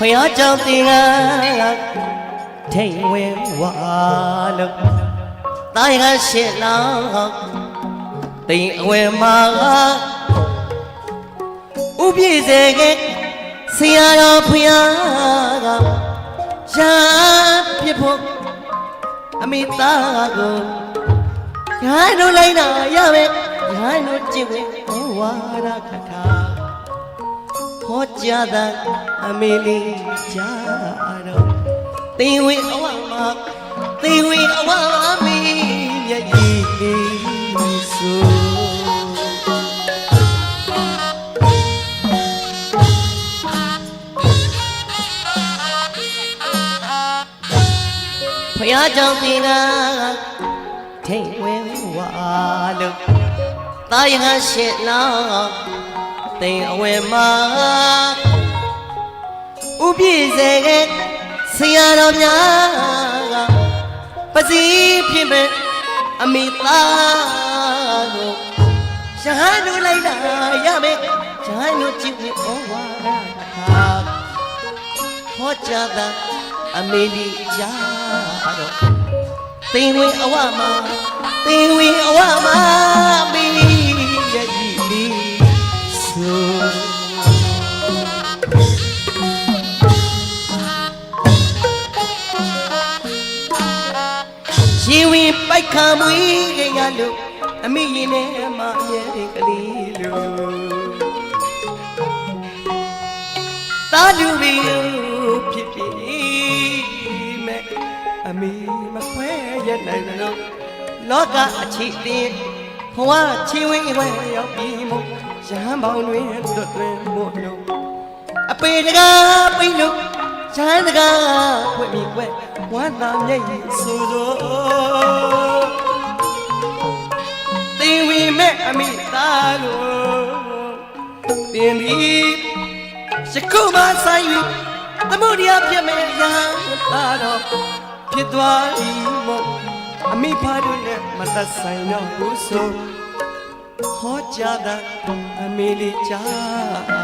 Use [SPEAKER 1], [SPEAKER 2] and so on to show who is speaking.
[SPEAKER 1] ဖယားကြောင့်တင်ကထိန်ဝင်ဝါလို့တာရကရှစ်လောက်တင်အဝဲမှာဥပြည့်စေကဆရာတော်ဖယားကရှာပြဖို့အမိသားကိုရိုင်းတို့လိုက်တာရမယ်ရိုင်းတို့ကြည့်ဝင်ဩဝါဒကထာဟောကြားတဲ့အမေလေးကြားတော့တေဝေအဝမှာတေဝေအဝမီမြတ်ကြီးဆိုဖယားကြောင့်တင်ကထိန်ဝင်ဝါလို့တာရဟရှစ်လောက်တိမ်အဝဲမှာဥပြည့်စေကဆရာတော်များကပစီဖြစ်မဲ့အမိသားကိုရဟန်းတို့လိုက်တာရမယ်ရဟန်းတို့ကြည့်ပြီးဩဝါဒသာဟောကြားတာအမေလေးကြားတော့တိမ်ဝင်အဝမှာတိမ်ဝင်အဝမှာမီးရဲ့ကြီးလေးရှင်ဝင်ပိုက်ခါမွေးခင်ကလို့အမိရင်နဲ့မရဲ့ကလေးလို့တာလူပီဖြစ်ဖြစ်မဲ့အမိမခွဲရနိုင်လို့လောကအချစ်တင်ဘဝချီဝင်းဝဲရောက်ပြီးမို့ရဟန်းပေါင်းတွင်တွတ်တွင်မို့လို့အပေတကားပိလို့ရဟန်းတကားဖွင့်ပြီးကွယ်ဝမ်းသာမျက်ရည်ဆိုတော့တင်ဝီမဲ့အမိသားကိုတင်ပြီးစကုမဆိုင်ပြီးသမုဒိယပြမဲ့ရဟန်းသားတော့ဖြစ်သွားပြီမို့အမိဖားတို့နဲ့မသက်ဆိုင်တော့ဘူးဆိုဟောကြားတာအမေလေးကြား